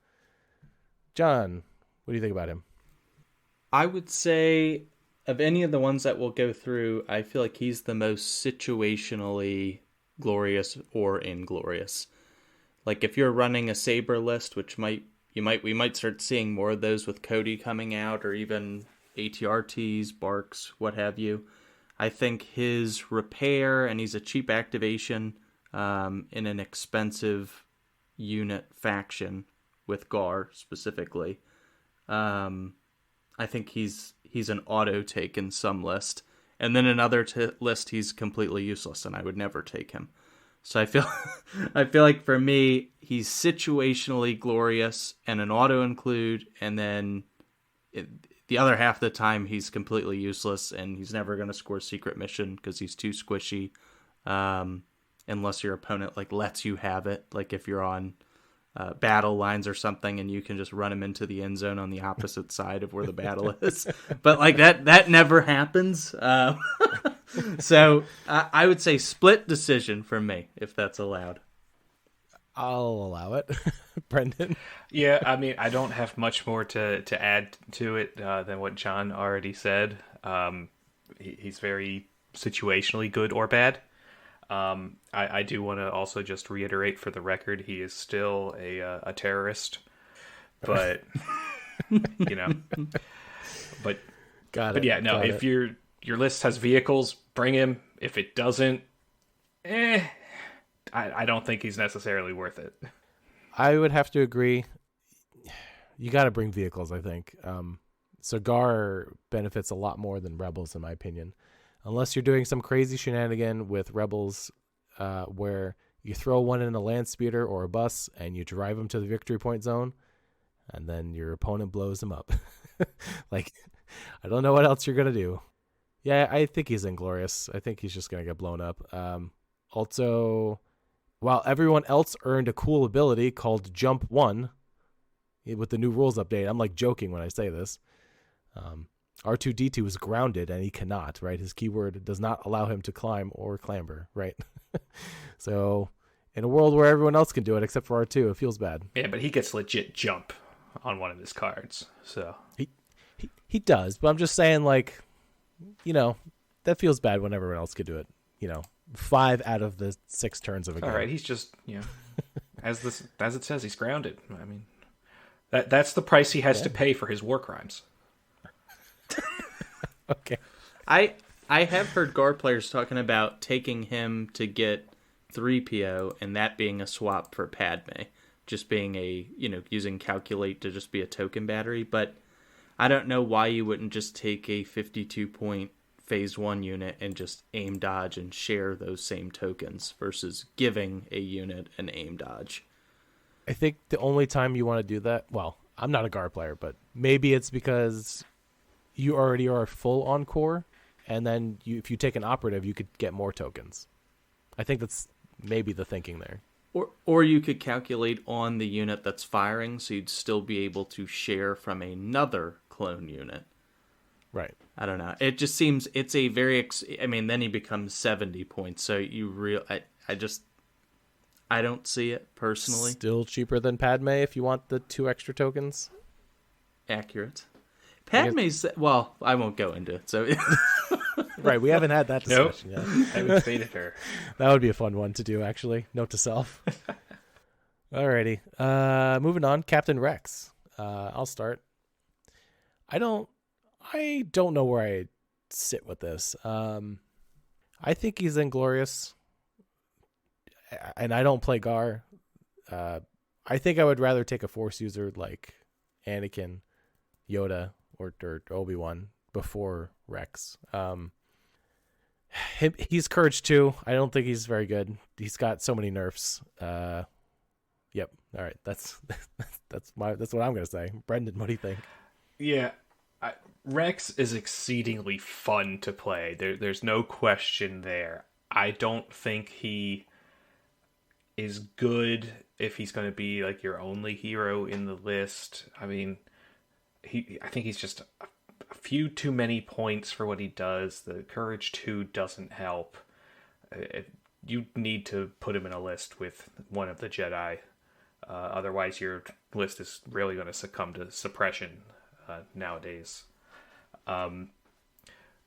Speaker 1: John, what do you think about him?
Speaker 2: I would say of any of the ones that we'll go through, I feel like he's the most situationally glorious or inglorious. Like if you're running a Saber list, which we might start seeing more of those with Cody coming out, or even ATRTs, Barks, what have you. I think his repair, and he's a cheap activation in an expensive unit faction with Gar specifically. I think he's an auto take in some list, and then another list he's completely useless, and I would never take him. So I feel like for me he's situationally glorious and an auto include, and then the other half of the time he's completely useless and he's never going to score secret mission because he's too squishy. Unless your opponent like lets you have it, like if you're on battle lines or something and you can just run him into the end zone on the opposite side of where the battle is. But like that never happens. So I would say split decision for me, if that's allowed.
Speaker 1: I'll allow it. Brendan?
Speaker 3: Yeah, I mean, I don't have much more to add to it than what John already said. He's very situationally good or bad. I do want to also just reiterate for the record, he is still a terrorist, but but yeah, no. If your list has vehicles, bring him. If it doesn't, I don't think he's necessarily worth it.
Speaker 1: I would have to agree. You got to bring vehicles, I think. Cigar benefits a lot more than Rebels, in my opinion. Unless you're doing some crazy shenanigan with Rebels where you throw one in a land speeder or a bus and you drive them to the victory point zone and then your opponent blows them up. Like, I don't know what else you're going to do. Yeah, I think he's Inglorious. I think he's just going to get blown up. Also, while everyone else earned a cool ability called Jump 1 with the new rules update, I'm like joking when I say this. R2D2 is grounded and he cannot, right? His keyword does not allow him to climb or clamber, right? So in a world where everyone else can do it except for R2, it feels bad.
Speaker 3: Yeah, but he gets legit jump on one of his cards. So
Speaker 1: he does, but I'm just saying, like, that feels bad when everyone else could do it. 5 out of the 6 turns of a game.
Speaker 3: All right, he's just, as it says, he's grounded. I mean, that's the price he has to pay for his war crimes.
Speaker 1: Okay.
Speaker 2: I have heard Gar players talking about taking him to get 3PO and that being a swap for Padme, just being using Calculate to just be a token battery. But I don't know why you wouldn't just take a 52-point phase 1 unit and just aim dodge and share those same tokens versus giving a unit an aim dodge.
Speaker 1: I think the only time you want to do that, well, I'm not a Gar player, but maybe it's because you already are full on core, and then if you take an operative, you could get more tokens. I think that's maybe the thinking there.
Speaker 2: Or you could calculate on the unit that's firing, so you'd still be able to share from another clone unit.
Speaker 1: Right.
Speaker 2: I don't know. It just seems it's a very. I mean, then he becomes 70 points. So I don't see it personally.
Speaker 1: Still cheaper than Padme if you want the 2 extra tokens.
Speaker 2: Accurate. Padme's, well, I won't go into it. So
Speaker 1: Right, we haven't had that discussion yet.
Speaker 3: I haven't debated her.
Speaker 1: That would be a fun one to do, actually. Note to self. Alrighty. Moving on, Captain Rex. I'll start. I don't know where I sit with this. I think he's Inglorious, and I don't play Gar. I think I would rather take a Force user like Anakin, Yoda, or Obi-Wan before Rex. He's Courage 2. I don't think he's very good. He's got so many nerfs. Yep. All right. That's what I'm gonna say. Brendan, what do you think?
Speaker 3: Yeah, Rex is exceedingly fun to play. There's no question there. I don't think he is good if he's going to be like your only hero in the list. I mean, I think he's just a few too many points for what he does. The Courage 2 doesn't help. You need to put him in a list with one of the Jedi. Otherwise, your list is really going to succumb to suppression nowadays.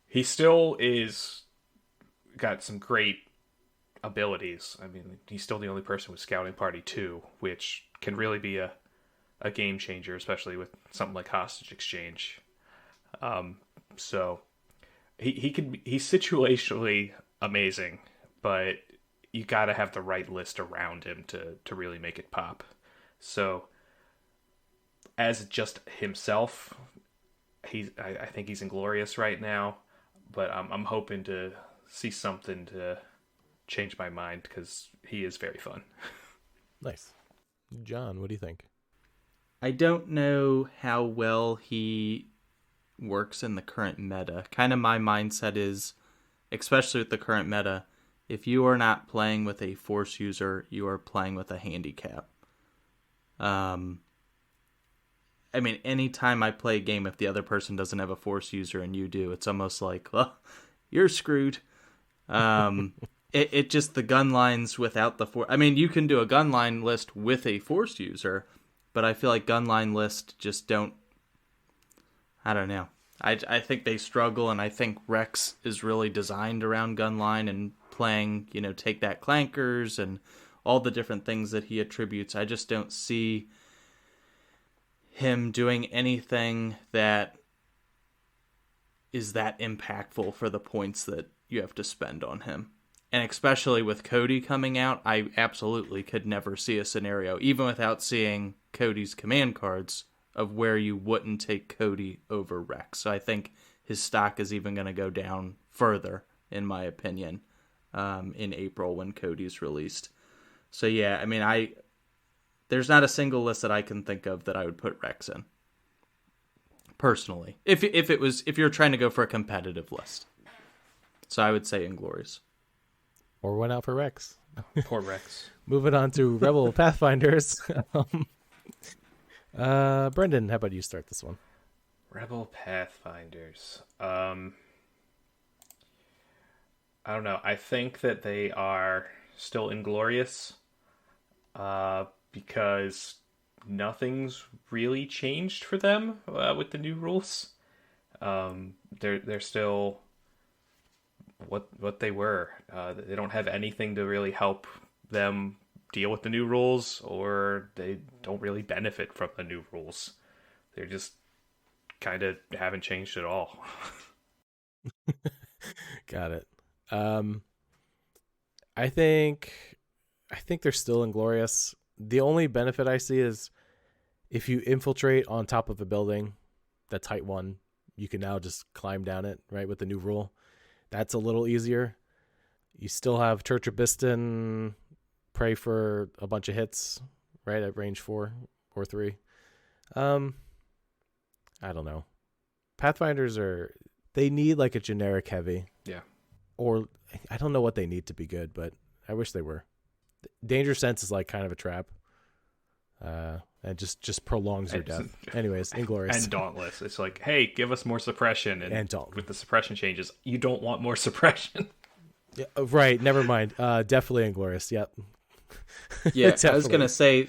Speaker 3: He still is got some great abilities. I mean, he's still the only person with Scouting Party 2, which can really be a game changer, especially with something like hostage exchange. So he's situationally amazing, but you got to have the right list around him to really make it pop. So as just himself, I think he's Inglorious right now, but I'm hoping to see something to change my mind because he is very fun.
Speaker 1: Nice. John, what do you think?
Speaker 2: I don't know how well he works in the current meta. Kind of my mindset is, especially with the current meta, if you are not playing with a Force user, you are playing with a handicap. I mean, anytime I play a game, if the other person doesn't have a Force user and you do, it's almost like, well, you're screwed. It just, the gun lines without the Force. I mean, you can do a gun line list with a Force user, but I feel like gun line lists just don't, I don't know. I think they struggle, and I think Rex is really designed around gun line and playing, take that clankers and all the different things that he attributes. I just don't see him doing anything that is that impactful for the points that you have to spend on him. And especially with Cody coming out, I absolutely could never see a scenario, even without seeing Cody's command cards, of where you wouldn't take Cody over Rex. So I think his stock is even going to go down further, in my opinion, in April when Cody's released. So yeah, I mean, there's not a single list that I can think of that I would put Rex in, personally. If you're trying to go for a competitive list. So I would say Inglorious.
Speaker 1: Or went out for Rex.
Speaker 3: Poor Rex.
Speaker 1: Moving on to Rebel Pathfinders. Brendan, how about you start this one?
Speaker 3: Rebel Pathfinders. I don't know. I think that they are still Inglorious, because nothing's really changed for them with the new rules. They're still what they were. They don't have anything to really help them deal with the new rules, or they don't really benefit from the new rules. They're just kind of haven't changed at all.
Speaker 1: Got it. I think they're still Inglorious. The only benefit I see is if you infiltrate on top of a building that's height 1, you can now just climb down it, right, with the new rule. That's a little easier. You still have Church of Biston, pray for a bunch of hits, right, at range 4 or 3. I don't know. Pathfinders they need like a generic heavy.
Speaker 3: Yeah.
Speaker 1: Or I don't know what they need to be good, but I wish they were. Danger Sense is like kind of a trap. And just prolongs your death. Anyways, Inglorious.
Speaker 3: And Dauntless. It's like, hey, give us more suppression.
Speaker 1: And Dauntless.
Speaker 3: With the suppression changes, you don't want more suppression.
Speaker 1: Yeah, right, never mind. Definitely Inglorious, yep.
Speaker 2: Yeah, I was going to say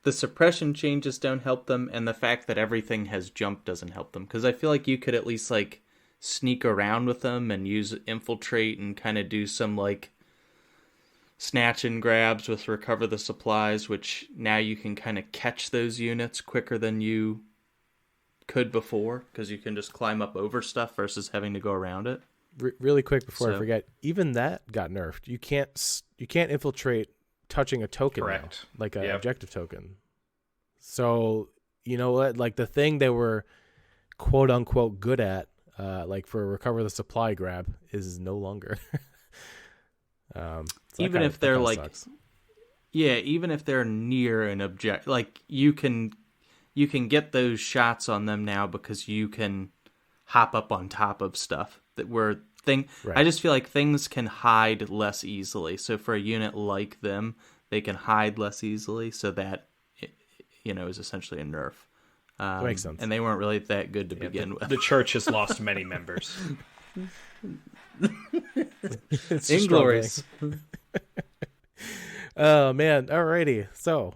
Speaker 2: the suppression changes don't help them, and the fact that everything has jumped doesn't help them. Because I feel like you could at least, like, sneak around with them and use Infiltrate and kind of do some, like, snatch and grabs with Recover the Supplies, which now you can kind of catch those units quicker than you could before, because you can just climb up over stuff versus having to go around it.
Speaker 1: Really quick before I forget, even that got nerfed. You can't infiltrate touching a token.
Speaker 3: Correct.
Speaker 1: Now, like an objective token. So, you know what? Like the thing they were quote unquote good at, like for Recover the Supply grab, is no longer. So
Speaker 2: even if they're like, sucks. Yeah, even if they're near an object, like you can get those shots on them now because you can hop up on top of stuff that were right. I just feel like things can hide less easily. So for a unit like them, they can hide less easily. So that, you know, is essentially a nerf.
Speaker 1: That makes sense.
Speaker 2: And they weren't really that good to begin with.
Speaker 3: The church has lost many members.
Speaker 1: It's
Speaker 2: Inglorious.
Speaker 1: Oh man! Alrighty. So,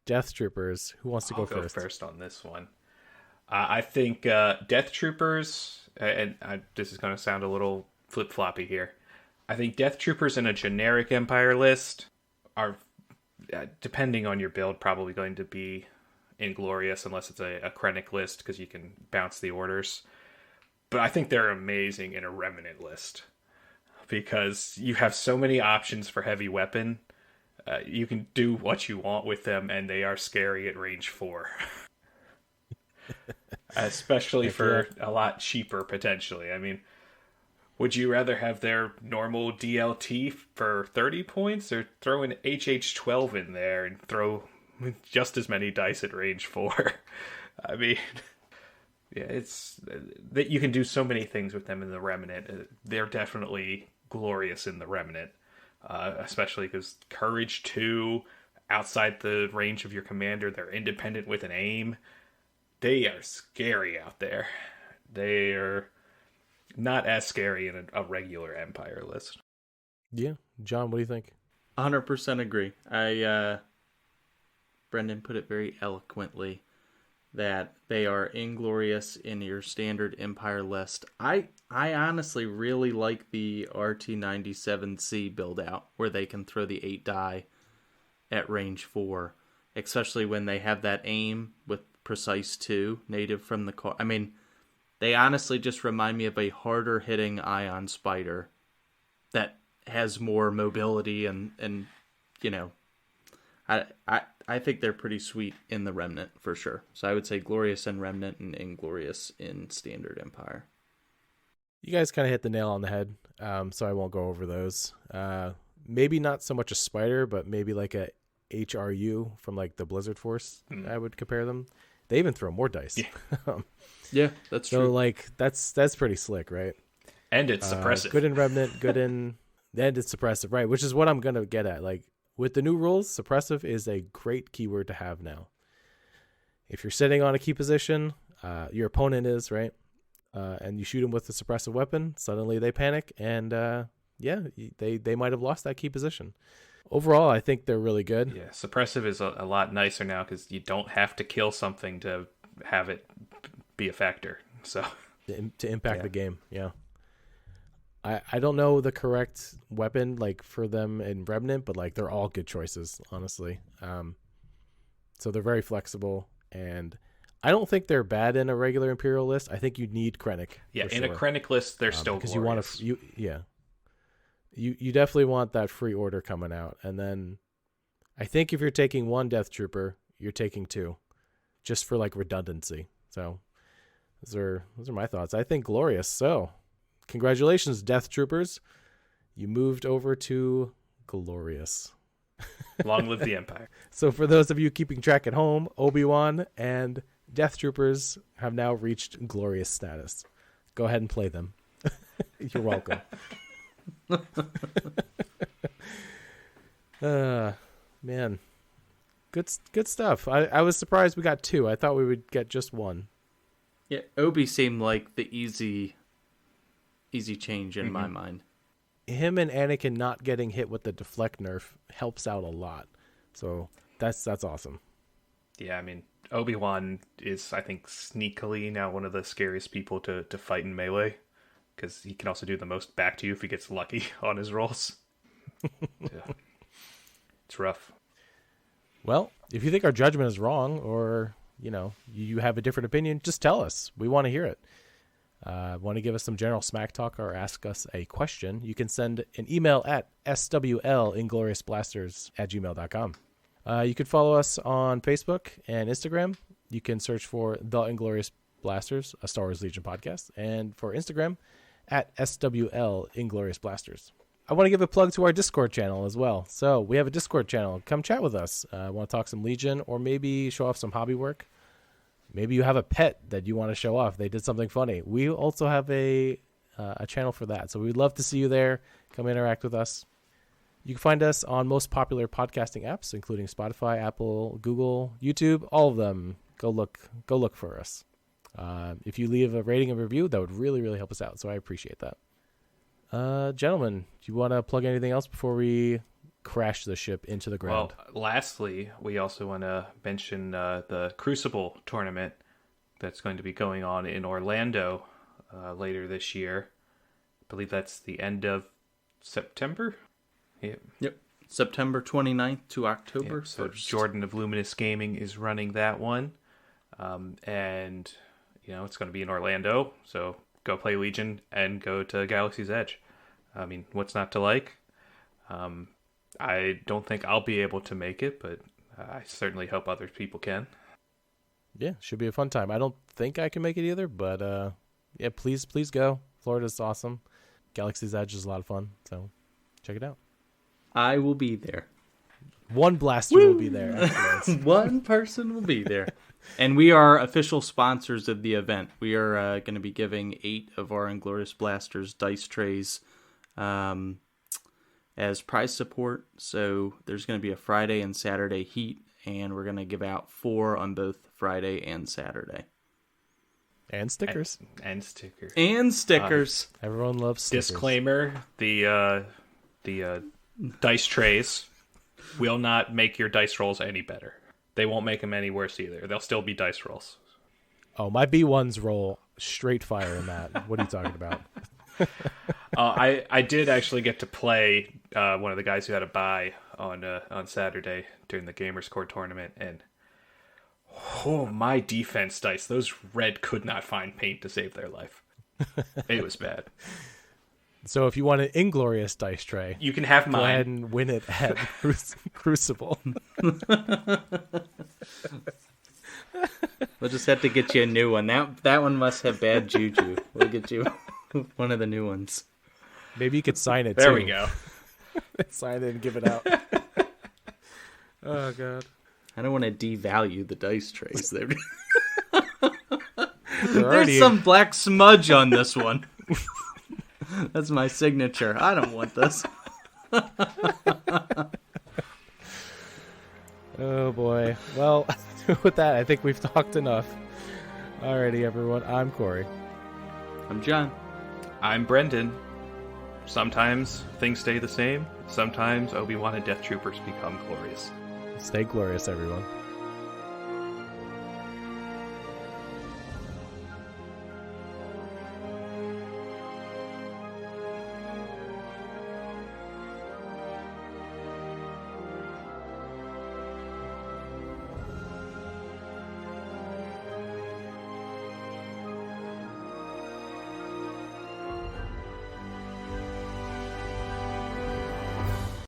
Speaker 1: Death Troopers. Who wants to go first?
Speaker 3: Go first on this one. I think Death Troopers, and this is going to sound a little flip-floppy here. I think Death Troopers in a generic Empire list are, depending on your build, probably going to be Inglorious, unless it's a Krennic list, because you can bounce the orders. But I think they're amazing in a Remnant list, because you have so many options for heavy weapon. You can do what you want with them, and they are scary at range 4. Especially for a lot cheaper, potentially. I mean, would you rather have their normal DLT for 30 points, or throw an HH12 in there and throw just as many dice at range 4? I mean, yeah, it's that you can do so many things with them in the Remnant. They're definitely glorious in the Remnant, especially because Courage 2, outside the range of your commander, they're independent with an aim. They are scary out there. They are not as scary in a regular Empire list.
Speaker 1: Yeah. John, what do you think?
Speaker 2: 100% agree. Brendan put it very eloquently that they are Inglorious in your standard Empire list. I honestly really like the RT-97C build out, where they can throw the 8 die at range 4, especially when they have that aim with Precise 2 native from the car. I mean, they honestly just remind me of a harder hitting Ion Spider that has more mobility and you know, I think they're pretty sweet in the Remnant for sure. So I would say Glorious in Remnant and Inglorious in Standard Empire.
Speaker 1: You guys kind of hit the nail on the head, so I won't go over those. Maybe not so much a Spider, but maybe like a HRU from like the Blizzard Force. I would compare them. They even throw more dice.
Speaker 2: Yeah, yeah, that's
Speaker 1: so
Speaker 2: true.
Speaker 1: So like that's pretty slick, right?
Speaker 3: And it's suppressive.
Speaker 1: Good in Remnant, good in and it's suppressive, right? Which is what I'm gonna get at. Like with the new rules, suppressive is a great keyword to have now. If you're sitting on a key position, your opponent is, right? And you shoot them with a suppressive weapon, suddenly they panic, and they might have lost that key position. Overall, I think they're really good.
Speaker 3: Yeah, suppressive is a lot nicer now because you don't have to kill something to have it be a factor. So
Speaker 1: to impact the game, yeah. I don't know the correct weapon like for them in Remnant, but like they're all good choices, honestly. So they're very flexible, and I don't think they're bad in a regular Imperial list. I think you need Krennic.
Speaker 3: Yeah, in a Krennic list, they're still
Speaker 1: because
Speaker 3: glorious.
Speaker 1: You definitely want that free order coming out, and then I think if you're taking one Death Trooper, you're taking 2, just for like redundancy. So those are my thoughts. I think Glorious. So congratulations, Death Troopers, you moved over to Glorious.
Speaker 3: Long live the Empire.
Speaker 1: So for those of you keeping track at home, Obi-Wan and Death Troopers have now reached Glorious status. Go ahead and play them. You're welcome. Man, good stuff. I was surprised we got 2. I thought we would get just 1.
Speaker 2: Yeah, Obi seemed like the easy change in my mind.
Speaker 1: Him and Anakin not getting hit with the deflect nerf helps out a lot. So that's awesome.
Speaker 3: Yeah, I mean, Obi-Wan is, I think, sneakily now one of the scariest people to fight in melee, because he can also do the most back to you if he gets lucky on his rolls. Yeah. It's rough.
Speaker 1: Well, if you think our judgment is wrong, or you have a different opinion, just tell us. We want to hear it. Want to give us some general smack talk or ask us a question, you can send an email at swlingloriousblasters@gmail.com. You can follow us on Facebook and Instagram. You can search for The Inglorious Blasters, a Star Wars Legion podcast, and for Instagram at SWL Inglorious Blasters. I want to give a plug to our Discord channel as well. So we have a Discord channel. Come chat with us. Want to talk some Legion, or maybe show off some hobby work. Maybe you have a pet that you want to show off. They did something funny. We also have a channel for that. So we'd love to see you there. Come interact with us. You can find us on most popular podcasting apps, including Spotify, Apple, Google, YouTube, all of them. Go look for us. If you leave a rating and review, that would really, really help us out. So I appreciate that. Gentlemen, do you want to plug anything else before we crash the ship into the ground?
Speaker 3: Well, lastly, we also want to mention the Crucible tournament that's going to be going on in Orlando later this year. I believe that's the end of September.
Speaker 2: Yep. September 29th to October 1st.
Speaker 3: So Jordan of Luminous Gaming is running that one. And, it's going to be in Orlando. So go play Legion and go to Galaxy's Edge. I mean, what's not to like? I don't think I'll be able to make it, but I certainly hope other people can.
Speaker 1: Yeah, should be a fun time. I don't think I can make it either, but yeah, please go. Florida's awesome. Galaxy's Edge is a lot of fun, so check it out.
Speaker 2: I will be there.
Speaker 1: One blaster will be there. Excellent.
Speaker 2: One person will be there. And we are official sponsors of the event. We are going to be giving 8 of our Inglorious Blasters dice trays as prize support. So there's going to be a Friday and Saturday heat, and we're going to give out 4 on both Friday and Saturday.
Speaker 1: And stickers.
Speaker 3: And stickers.
Speaker 2: And stickers.
Speaker 1: Everyone loves stickers.
Speaker 3: Disclaimer, the dice trays will not make your dice rolls any better. They won't make them any worse either. They'll still be dice rolls.
Speaker 1: Oh, my B1s roll straight fire in that. What are you talking about?
Speaker 3: I did actually get to play one of the guys who had a bye on Saturday during the Gamers Core tournament, and my defense dice, those red could not find paint to save their life. It was bad.
Speaker 1: So if you want an Inglorious dice tray,
Speaker 3: you can have
Speaker 1: go
Speaker 3: mine.
Speaker 1: ahead and win it at Crucible.
Speaker 2: We'll just have to get you a new one. That one must have bad juju. We'll get you one of the new ones.
Speaker 1: Maybe you could sign it,
Speaker 3: There
Speaker 1: too.
Speaker 3: we go.
Speaker 1: Sign it and give it out. Oh, God.
Speaker 2: I don't want to devalue the dice trays.
Speaker 1: They're already
Speaker 2: There's some black smudge on this one. That's my signature. I don't want this.
Speaker 1: Oh, boy. Well, with that, I think we've talked enough. Alrighty, everyone. I'm Corey.
Speaker 2: I'm John.
Speaker 3: I'm Brendan. Sometimes things stay the same. Sometimes Obi-Wan and Death Troopers become glorious.
Speaker 1: Stay glorious, everyone.